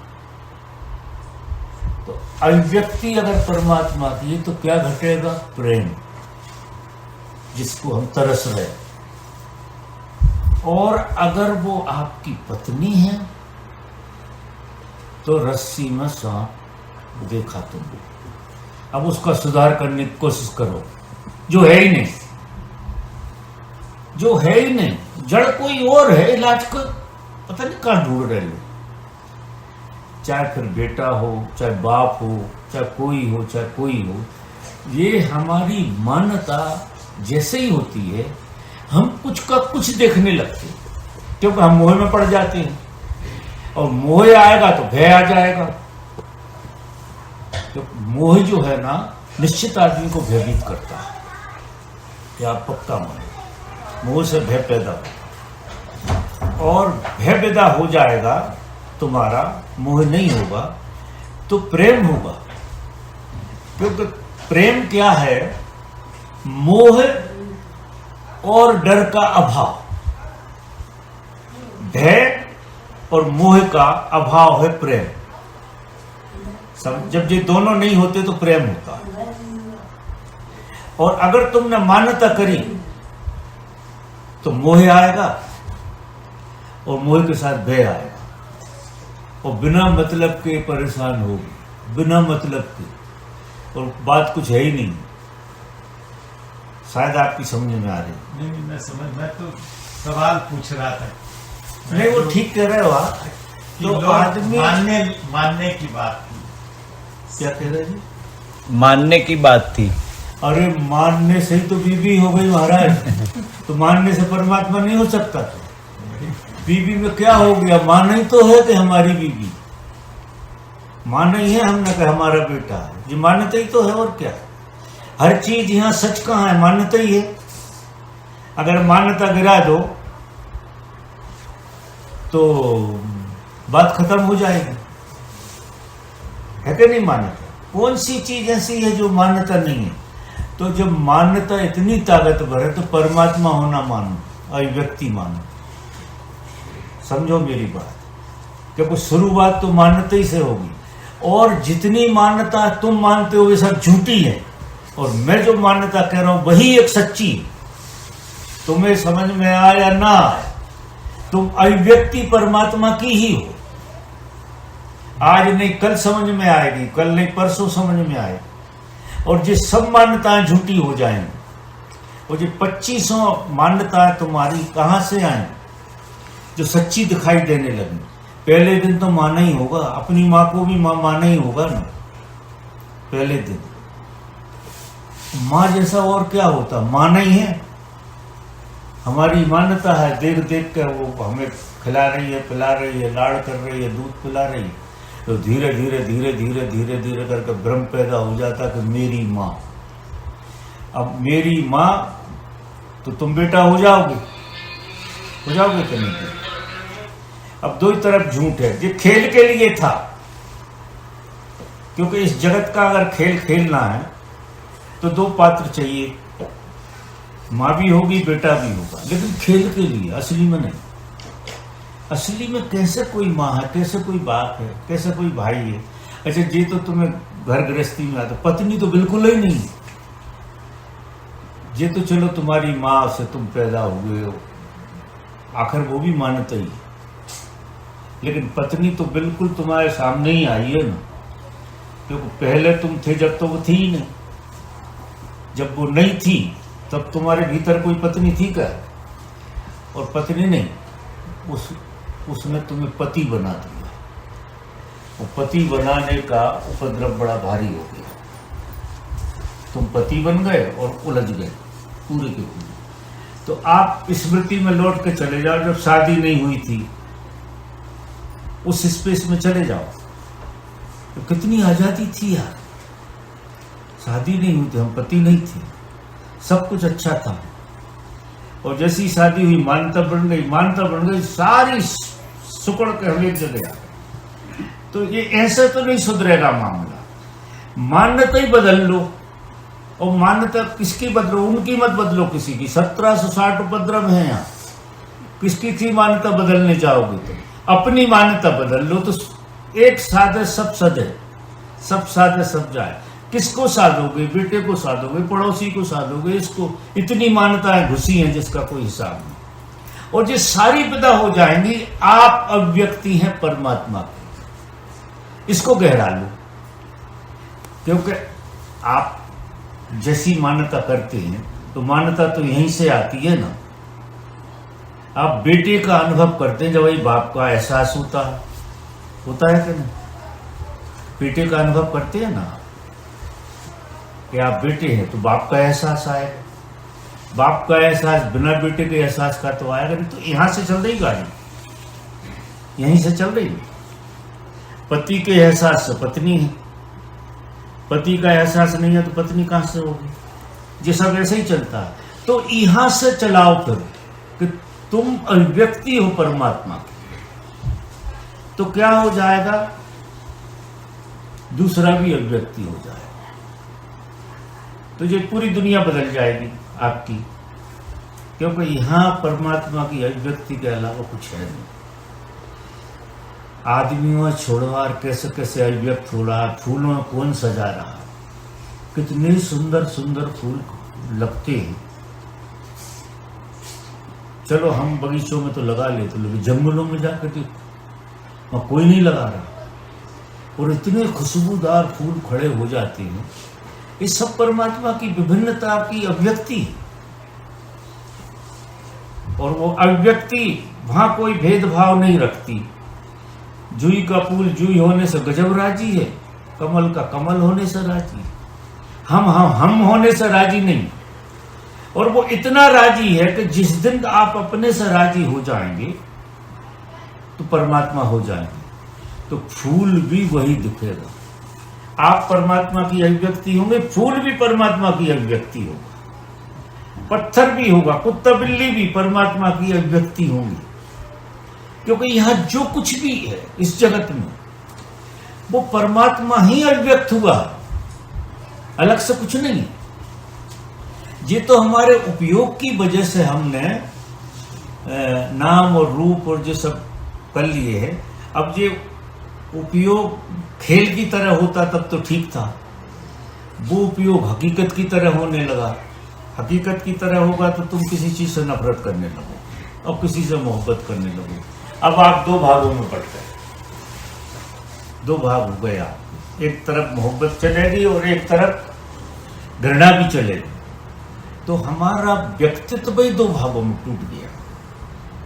तो अभिव्यक्ति अगर परमात्मा की है तो क्या घटेगा, प्रेम, जिसको हम तरस रहे। और अगर वो आपकी पत्नी है तो रस्सी में सांप देखा तुमने, अब उसका सुधार करने की कोशिश करो, जो है ही नहीं, जो है ही नहीं, जड़ कोई और है, इलाज का पता नहीं कहां ढूंढ रहे हो। चाहे फिर बेटा हो, चाहे बाप हो, चाहे कोई हो, चाहे कोई हो, ये हमारी मान्यता जैसे ही होती है, हम कुछ का कुछ देखने लगते हैं, क्योंकि हम मोह में पड़ जाते हैं, और मोह आएगा तो भय आ जाएगा। तो मोह जो है ना, निश्चित आदमी को भयभीत करता है, क्या पक्का माने, मोह से भय पैदा होगा, और भय पैदा हो जाएगा तुम्हारा, मोह नहीं होगा तो प्रेम होगा। क्योंकि प्रेम क्या है, मोह और डर का अभाव, भय और मोह का अभाव है प्रेम। जब ये दोनों नहीं होते तो प्रेम होता है। और अगर तुमने मान्यता करी तो मोह आएगा, और मोह के साथ भय आएगा, और बिना मतलब के परेशान होगी, बिना मतलब के, और बात कुछ है ही नहीं। शायद आपकी समझ में आ रही। नहीं, मैं तो सवाल पूछ रहा था। नहीं, वो ठीक कह रहे हो आप। तो आदमी मानने की बात थी। क्या कह रहे जी? मानने की बात थी। अरे मानने से ही तो बीबी हो गई महाराज। तो मानने से परमात्मा नहीं हो सकता। तो बीबी में क्या हो गया, माना ही तो है कि हमारी बीबी, माना ही है हमने कि हमारा बेटा है, ये मान्यता ही तो है, और क्या। हर चीज यहाँ सच कहाँ है, मान्यता ही है। अगर मान्यता गिरा दो तो बात खत्म हो जाएगी, है कि नहीं। मान्यता कौन सी चीज ऐसी है जो मान्यता नहीं है? तो जब मान्यता इतनी ताकतवर है तो परमात्मा होना मानो, अभिव्यक्ति मानो। समझो मेरी बात, क्योंकि शुरुआत तो मान्यता ही से होगी, और जितनी मान्यता तुम मानते हो ये सब झूठी है, और मैं जो मान्यता कह रहा हूं वही एक सच्ची है। तुम्हें समझ में आए या ना आए, तुम अभिव्यक्ति परमात्मा की ही हो। आज नहीं कल समझ में आएगी, कल नहीं परसों समझ में आएगी, और ये सब मान्यताएं झूठी हो जाएंगी। और ये 2500 मान्यताएं तुम्हारी कहां से आएंगी जो सच्ची दिखाई देने लगी? पहले दिन तो माना ही होगा, अपनी माँ को भी माना ही होगा ना। पहले दिन माँ जैसा और क्या होता, माना ही है। हमारी मान्यता है, देख देख कर वो हमें खिला रही है, पिला रही है, लाड़ कर रही है, दूध पिला रही है, तो धीरे धीरे धीरे धीरे धीरे धीरे करके भ्रम पैदा हो जाता कि मेरी माँ। अब मेरी माँ तो तुम बेटा हो जाओगे कि नहीं? अब दो ही तरफ झूठ है। ये खेल के लिए था, क्योंकि इस जगत का अगर खेल खेलना है तो दो पात्र चाहिए, माँ भी होगी, बेटा भी होगा, लेकिन खेल के लिए, असली में नहीं। असली में कैसे कोई माँ है, कैसे कोई बाप है, कैसे कोई भाई है। अच्छा, ये तो तुम्हें घर गृहस्थी में आता, पत्नी तो बिल्कुल ही नहीं। ये तो चलो तुम्हारी माँ से तुम पैदा हुए हो, आखिर वो भी मानता ही, लेकिन पत्नी तो बिल्कुल तुम्हारे सामने ही आई है ना, क्योंकि पहले तुम थे जब तो वो थी ही नहीं। जब वो नहीं थी तब तुम्हारे भीतर कोई पत्नी थी क्या? और पत्नी नहीं, उसने तुम्हें पति बना दिया। और पति बनाने का उपद्रव बड़ा भारी हो गया। तुम पति बन गए और उलझ गए पूरे के पूरे। तो आप स्मृति में लौट के चले जाओ, जब शादी नहीं हुई थी उस स्पेस में चले जाओ, तो कितनी आजादी थी यार। शादी नहीं हुई थी, हम पति नहीं थे, सब कुछ अच्छा था। और जैसी शादी हुई, मान्यता बन गई, सारी सुकड़ के हम एक जगह आ गए। तो ये ऐसे तो नहीं सुधरेगा मामला। मान्यता ही बदल लो, और मान्यता किसकी बदलो? उनकी मत बदलो, किसी की। 1760 उपद्रव है यहाँ, किसकी थी मान्यता बदलने जाओगे तो? अपनी मान्यता बदल लो तो एक साधे सब सधे, सब साधे सब जाए। किसको साधोगे? बेटे को साधोगे, पड़ोसी को साधोगे, इसको। इतनी मान्यताएं घुसी हैं जिसका कोई हिसाब नहीं। और ये सारी पैदा हो जाएंगी। आप अभिव्यक्ति हैं परमात्मा की। इसको गहरा लो, क्योंकि आप जैसी मान्यता करते हैं तो मान्यता तो यहीं से आती है ना। आप बेटे का अनुभव करते हैं जब वही बाप का एहसास होता है कि नहीं? बेटे का अनुभव करते हैं ना कि आप बेटे हैं तो बाप का एहसास आएगा। बाप का एहसास बिना बेटे के एहसास का तो आएगा नहीं। तो यहां से चल रही गाड़ी, यहीं से चल रही। पति के एहसास से पत्नी है, पति का एहसास नहीं है तो पत्नी कहां से होगी? ये सब ऐसे ही चलता है। तो यहां से चलाओ फिर कि तुम अभिव्यक्ति हो परमात्मा की, तो क्या हो जाएगा? दूसरा भी अभिव्यक्ति हो जाएगा। तो ये पूरी दुनिया बदल जाएगी आपकी, क्योंकि यहां परमात्मा की अभिव्यक्ति के अलावा कुछ है नहीं। आदमियों छोड़वार कैसे कैसे अभिव्यक्त हो रहा, फूलों में कौन सजा रहा, कितने सुंदर सुंदर फूल लगते हैं। चलो हम बगीचों में तो लगा लेते, लेकिन जंगलों में जाकर देखो वहां कोई नहीं लगा रहा, और इतने खुशबूदार फूल खड़े हो जाते हैं। इस सब परमात्मा की विभिन्नता की अभिव्यक्ति है, और वो अभिव्यक्ति वहां कोई भेदभाव नहीं रखती। जूही का फूल जूही होने से गजब राजी है, कमल का कमल होने से राजी है, हम होने से राजी नहीं। और वो इतना राजी है कि जिस दिन आप अपने से राजी हो जाएंगे तो परमात्मा हो जाएंगे, तो फूल भी वही दिखेगा। आप परमात्मा की अभिव्यक्ति होंगे, फूल भी परमात्मा की अभिव्यक्ति होगा, पत्थर भी होगा, कुत्ता बिल्ली भी परमात्मा की अभिव्यक्ति होंगी। क्योंकि यहां जो कुछ भी है इस जगत में वो परमात्मा ही अभिव्यक्त हुआ, अलग से कुछ नहीं। ये तो हमारे उपयोग की वजह से हमने नाम और रूप और जो सब कर लिए हैं। अब ये उपयोग खेल की तरह होता तब तो ठीक था, वो उपयोग हकीकत की तरह होने लगा। हकीकत की तरह होगा तो तुम किसी चीज से नफरत करने लगो और किसी से मोहब्बत करने लगो। अब आप दो भागों में बट गए, दो भाग हो गए आप, एक तरफ मोहब्बत चलेगी और एक तरफ घृणा भी चलेगी। तो हमारा व्यक्तित्व ही दो भागों में टूट गया।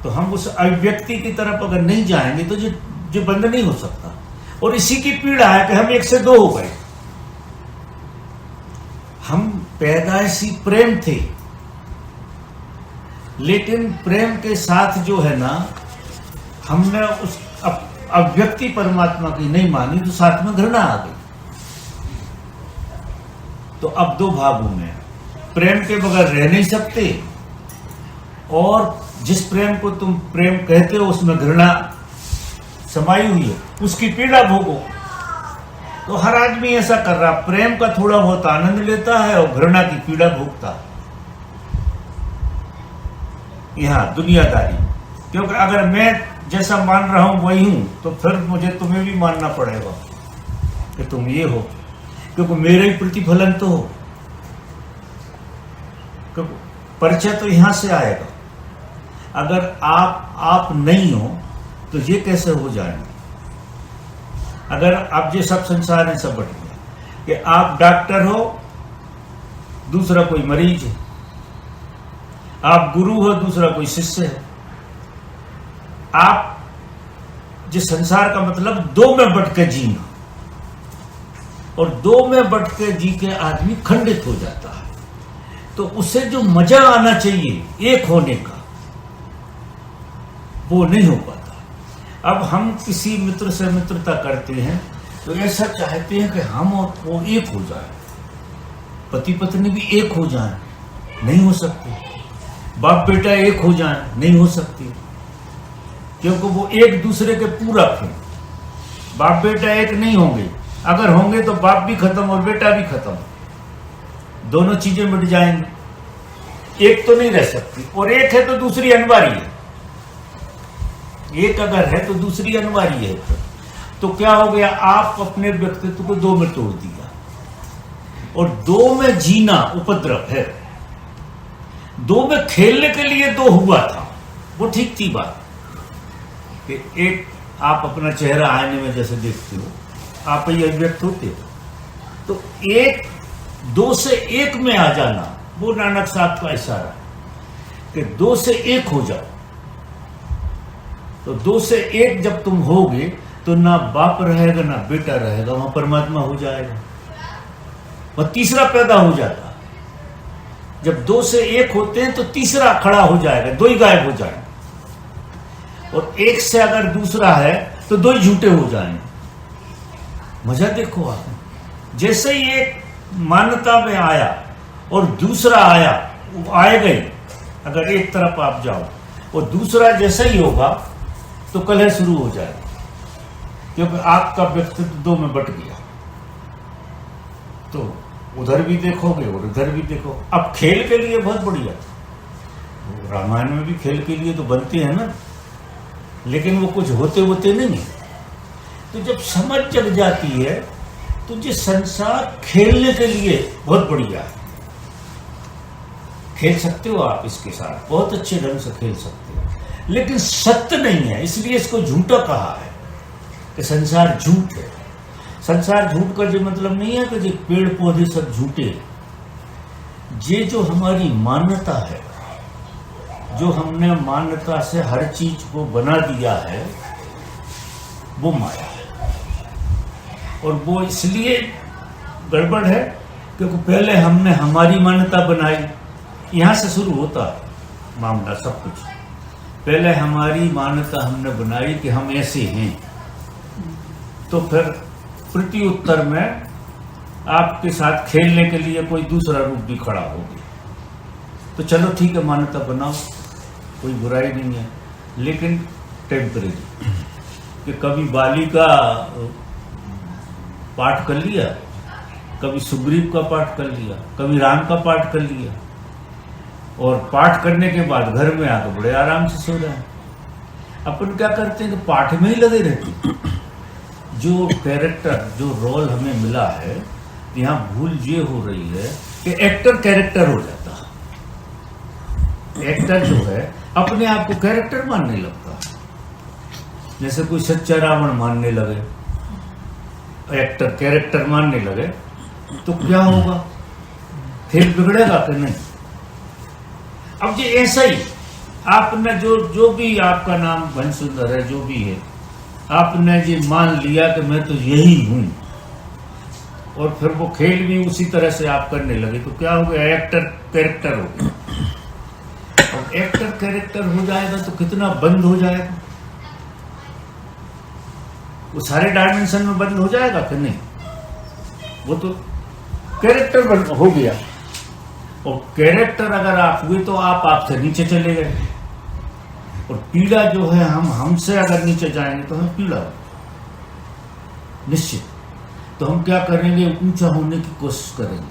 तो हम उस अभिव्यक्ति की तरफ अगर नहीं जाएंगे तो जो बंद नहीं हो सकता। और इसी की पीड़ा है कि हम एक से दो हो गए। हम पैदाइशी प्रेम थे, लेकिन प्रेम के साथ जो है ना हमने उस अभिव्यक्ति परमात्मा की नहीं मानी, तो साथ में घृणा आ गई। तो अब दो भागों में प्रेम के बगैर रह नहीं सकते, और जिस प्रेम को तुम प्रेम कहते हो उसमें घृणा समाई हुई है, उसकी पीड़ा भोगो। तो हर आदमी ऐसा कर रहा, प्रेम का थोड़ा बहुत आनंद लेता है और घृणा की पीड़ा भोगता है। यहां दुनियादारी, क्योंकि अगर मैं जैसा मान रहा हूं वही हूं, तो फिर मुझे तुम्हें भी मानना पड़ेगा कि तुम ये हो, क्योंकि मेरे ही प्रतिफलन तो हो। क्योंकि परिचय तो यहां से आएगा। अगर आप नहीं हो तो ये कैसे हो जाएंगे? अगर आप ये सब संसार में सब बट गया कि आप डॉक्टर हो, दूसरा कोई मरीज है, आप गुरु हो, दूसरा कोई शिष्य है। आप जिस संसार का मतलब दो में बट के जीना, और दो में बट के जी के आदमी खंडित हो जाता है। तो उसे जो मजा आना चाहिए एक होने का, वो नहीं हो पाता। अब हम किसी मित्र से मित्रता करते हैं तो ऐसा चाहते हैं कि हम और वो एक हो जाए, पति पत्नी भी एक हो जाए, नहीं हो सकते। बाप बेटा एक हो जाए, नहीं हो सकती, क्योंकि वो एक दूसरे के पूरक हैं। बाप बेटा एक नहीं होंगे, अगर होंगे तो बाप भी खत्म और बेटा भी खत्म, दोनों चीजें मिट जाएंगी। एक तो नहीं रह सकती, और एक है तो दूसरी अनिवार्य है। एक अगर है तो दूसरी अनिवार्य है। तो क्या हो गया, आप अपने व्यक्तित्व को दो में तोड़ दिया, और दो में जीना उपद्रव है। दो में खेलने के लिए दो हुआ था, वो ठीक थी बात कि एक आप अपना चेहरा आईने में जैसे देखते हो, आप ही अभिव्यक्त होते हो। तो एक दो से एक में आ जाना, वो नानक साहब का इशारा कि दो से एक हो जाओ। तो दो से एक जब तुम होगे तो ना बाप रहेगा ना बेटा रहेगा, वहां परमात्मा हो जाएगा, वह तीसरा पैदा हो जाता। जब दो से एक होते हैं तो तीसरा खड़ा हो जाएगा, दो ही गायब हो जाएंगे। और एक से अगर दूसरा है तो दो ही झूठे हो जाएंगे। मजा देखो आप, जैसे ही एक मान्यता में आया और दूसरा आया, वो आएगा ही। अगर एक तरफ आप जाओ और दूसरा जैसा ही होगा तो कलह शुरू हो जाएगा, क्योंकि आपका व्यक्तित्व दो में बट गया। तो उधर भी देखोगे और उधर भी देखो। अब खेल के लिए बहुत बढ़िया, रामायण में भी खेल के लिए तो बनते हैं ना, लेकिन वो कुछ होते होते नहीं। तो जब समझ जग जाती है तो ये संसार खेलने के लिए बहुत बढ़िया है। खेल सकते हो आप इसके साथ, बहुत अच्छे ढंग से खेल सकते हो, लेकिन सत्य नहीं है, इसलिए इसको झूठा कहा है कि संसार झूठ है। संसार झूठ का जो मतलब नहीं है कि जो पेड़ पौधे सब झूठे। ये जो हमारी मान्यता है, जो हमने मान्यता से हर चीज को बना दिया है, वो माया है। और वो इसलिए गड़बड़ है क्योंकि पहले हमने हमारी मान्यता बनाई। यहां से शुरू होता है मामला सब कुछ। पहले हमारी मान्यता हमने बनाई कि हम ऐसे हैं, तो फिर प्रति उत्तर में आपके साथ खेलने के लिए कोई दूसरा रूप भी खड़ा हो गया। तो चलो ठीक है, मान्यता बनाओ, कोई बुराई नहीं है, लेकिन टेम्परेरी। कि कभी बाली का पाठ कर लिया, कभी सुग्रीव का पाठ कर लिया, कभी राम का पाठ कर लिया, और पाठ करने के बाद घर में आकर बड़े आराम से सो रहे हैं। अपन क्या करते हैं कि पाठ में ही लगे रहते। जो कैरेक्टर, जो रोल हमें मिला है, यहाँ भूल ये हो रही है कि एक्टर कैरेक्टर हो जाता है। एक्टर जो है अपने आप को कैरेक्टर मानने लगता है। जैसे कोई सच्चा रावण मानने लगे, एक्टर कैरेक्टर मानने लगे, तो क्या होगा? खेल बिगड़ेगा कि नहीं? अब ये ऐसा ही आपने जो भी आपका नाम भनसुंदर है, जो भी है, आपने ये मान लिया कि मैं तो यही हूं, और फिर वो खेल भी उसी तरह से आप करने लगे, तो क्या हो गया? एक्टर कैरेक्टर हो गया। और एक्टर कैरेक्टर हो जाएगा तो कितना बंद हो जाएगा? वो सारे डायमेंशन में बंद हो जाएगा कि नहीं? वो तो कैरेक्टर हो गया। और कैरेक्टर अगर आप हुए तो आप आपसे नीचे चले गए, और पीड़ा जो है हमसे अगर नीचे जाएंगे तो हमें पीड़ा निश्चित। तो हम क्या करेंगे? ऊंचा होने की कोशिश करेंगे।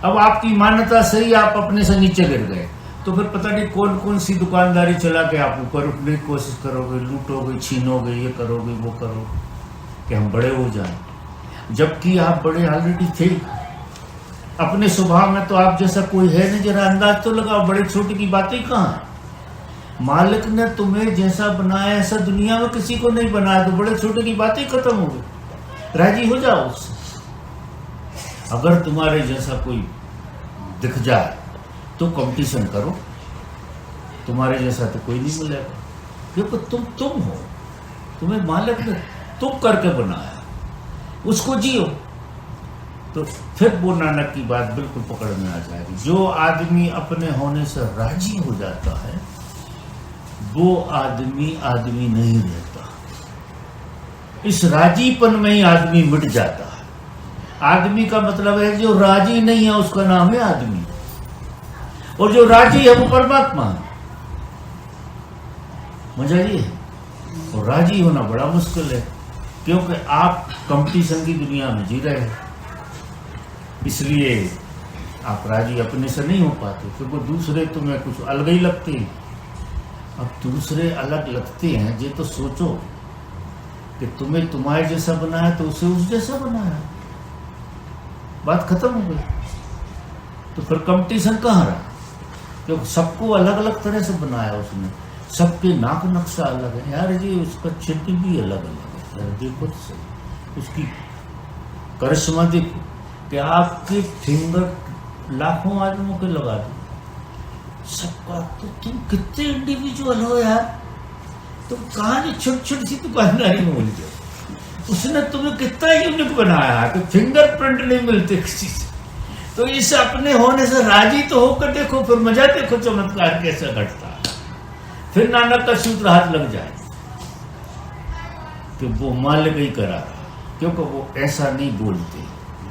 अब आपकी मान्यता से ही आप अपने से नीचे गिर गए, तो फिर पता नहीं कौन कौन सी दुकानदारी चला के आप ऊपर उठने की कोशिश करोगे, लूटोगे, छीनोगे, ये करोगे, वो करोगे कि हम बड़े हो जाएं, जबकि आप बड़े ऑलरेडी थे। अपने स्वभाव में तो आप जैसा कोई है नहीं। जरा अंदाज तो लगाओ, बड़े छोटे की बातें कहाँ है? मालिक ने तुम्हें जैसा बनाया ऐसा दुनिया में किसी को नहीं बनाया, तो बड़े छोटे की बातें खत्म हो गई। राजी हो जाओ उससे। अगर तुम्हारे जैसा कोई दिख जाए तो कंपटीशन करो, तुम्हारे जैसा तो कोई नहीं मिलेगा, क्योंकि तुम हो, तुम्हें मालिक ने तुम करके बनाया, उसको जियो। तो फिर वो नानक की बात बिल्कुल पकड़ में आ जाएगी। जो आदमी अपने होने से राजी हो जाता है, वो आदमी नहीं रहता। इस राजीपन में ही आदमी मिट जाता है। आदमी का मतलब है जो राजी नहीं है, उसका नाम है आदमी। और जो राजी है वो परमात्मा है। मजा ये है। और राजी होना बड़ा मुश्किल है, क्योंकि आप कंपटीशन की दुनिया में जी रहे हैं, इसलिए आप राजी अपने से नहीं हो पाते, क्योंकि दूसरे तुम्हें कुछ अलग ही लगते हैं। अब दूसरे अलग लगते हैं, ये तो सोचो कि तुम्हें तुम्हारे जैसा बनाया तो उसे उस जैसा बनाया, बात खत्म हो गई। तो फिर कंपटीशन कहाँ रहा? क्योंकि सबको अलग अलग तरह से बनाया उसने, सबके नाक नक्शा अलग है। यार जी उसका चित्र भी अलग अलग है, यार देखो सही, उसकी करिश्मा देखो कि आपके फिंगर लाखों आदमियों के लगा दो सबका, तो तुम कितने इंडिविजुअल हो यार। तुम कहाँ की छोटी छोटी सी दुकानदारी में उलझे। उसने तुम्हें कितना यूनिक बनाया है कि फिंगरप्रिंट नहीं मिलते किसी से। तो इस अपने होने से राजी तो होकर देखो, फिर मजा देखो चमत्कार कैसे घटता है। फिर नानक का सूत्र हाथ लग जाए कि वो मालिक ही करा रहा, क्योंकि वो ऐसा नहीं बोलते।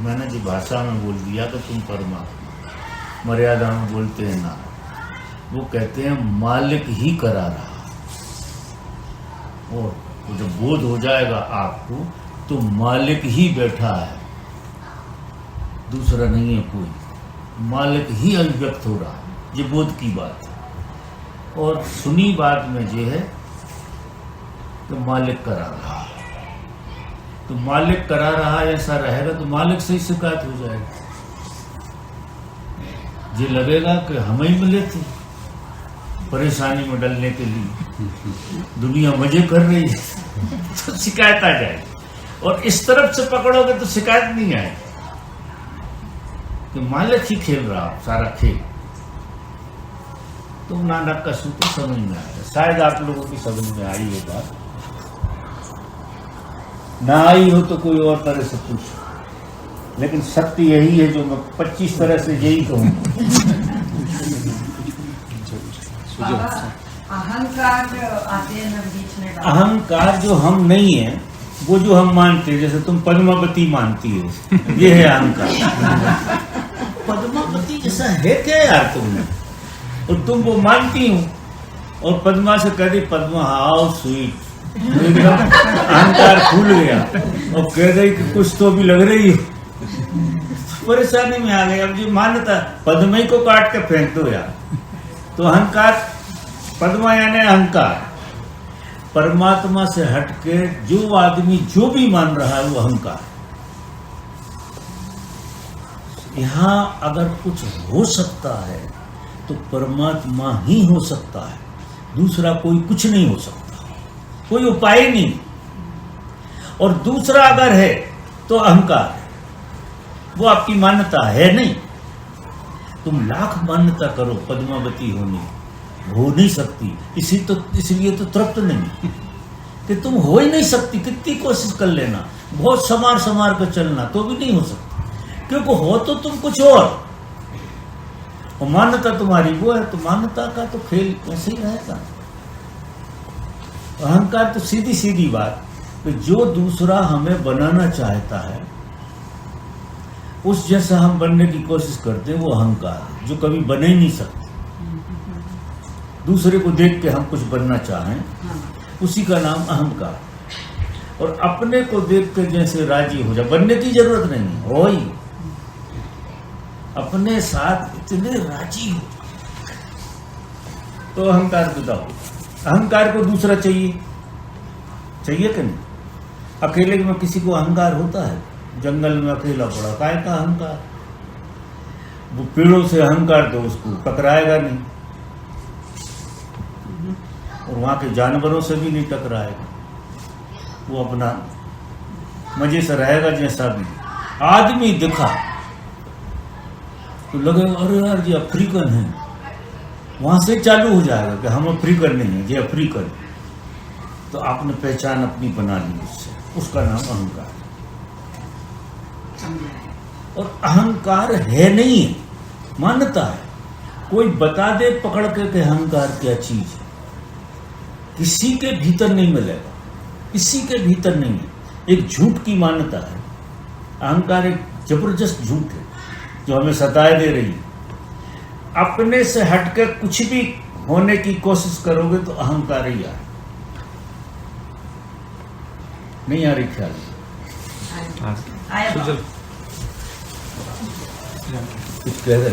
मैंने जो भाषा में बोल दिया कि तुम परमात्मा, मर्यादा में बोलते हैं ना, वो कहते हैं मालिक ही करा रहा। और जब बोध हो जाएगा आपको तो मालिक ही बैठा है, दूसरा नहीं है कोई, मालिक ही अभिव्यक्त हो रहा है। ये बोध की बात है। और सुनी बात में ये है तो मालिक करा रहा है, तो मालिक करा रहा है ऐसा रहेगा तो मालिक से ही शिकायत हो जाएगी। ये लगेगा कि हमें ही मिले थे परेशानी में डलने के लिए, दुनिया मजे कर रही है तो शिकायत आ जाएगी। और इस तरफ से पकड़ोगे तो शिकायत नहीं आएगी कि मालिक ही खेल रहा सारा खेल। तो नानक का सूत्र समझ में आएगा। शायद आप लोगों की समझ में आई है बात, ना आई हो तो कोई और तरह से पूछो, लेकिन सत्य यही है जो मैं 25 तरह से यही कहूँगा। अहंकार आते हैं बीच में। अहंकार जो हम नहीं है, वो जो हम मानते हैं, जैसे तुम पद्मावती मानती है, ये है अहंकार। पद्मावती जैसा है क्या यार तुमने, और तुम वो मानती हो। और पद्मा से कह दी पद्मा हाउ स्वीट, अहंकार खुल गया और कह गई कि कुछ तो भी लग रही हो, परेशानी में आ गई। अब जो मान्यता पद्मा को काट के फेंक दो यार। तो अहंकार, पद्मा यानी अहंकार, परमात्मा से हटके जो आदमी जो भी मान रहा है वो अहंकार। यहां अगर कुछ हो सकता है तो परमात्मा ही हो सकता है, दूसरा कोई कुछ नहीं हो सकता, कोई उपाय नहीं। और दूसरा अगर है तो अहंकार है, वो आपकी मान्यता है नहीं। तुम लाख मान्यता करो पद्मावती होने, हो नहीं सकती। इसलिए तो तृप्त नहीं कि तुम हो ही नहीं सकती। कितनी कोशिश कर लेना, बहुत समार कर चलना, तो भी नहीं हो सकती, क्योंकि हो तो तुम कुछ और मान्यता तुम्हारी वो है। तो मान्यता का तो खेल वैसे ही रहेगा। अहंकार तो सीधी सीधी बात कि जो दूसरा हमें बनाना चाहता है उस जैसा हम बनने की कोशिश करते हैं, वो अहंकार है, जो कभी बने ही नहीं सकते। दूसरे को देख के हम कुछ बनना चाहें, उसी का नाम अहंकार। और अपने को देख के जैसे राजी हो जाए, बनने की जरूरत नहीं, हो ही अपने साथ इतने राजी हो तो अहंकार पैदा हो। अहंकार को दूसरा चाहिए कि नहीं? अकेले में किसी को अहंकार होता है? जंगल में अकेला पड़ा, काय का अहंकार? वो पेड़ों से अहंकार तो उसको टकराएगा नहीं, और वहां के जानवरों से भी नहीं टकराएगा। वो अपना मजे से रहेगा। जैसा भी आदमी दिखा तो लगेगा अरे यार ये अफ्रीकन है, वहां से चालू हो जाएगा कि हम अफ्रीकन नहीं है, ये अफ्रीकन। तो आपने पहचान अपनी बना ली उससे, उसका नाम अहंकार। और अहंकार है नहीं है, मान्यता है। कोई बता दे पकड़ के कि अहंकार क्या चीज है, किसी के भीतर नहीं मिलेगा, किसी के भीतर नहीं है। एक झूठ की मान्यता है। अहंकार एक जबरदस्त झूठ है जो हमें सताए दे रही है। अपने से हटकर कुछ भी होने की कोशिश करोगे तो अहंकार ही आ नहीं आ रही ख्याल आया कुछ कह रहे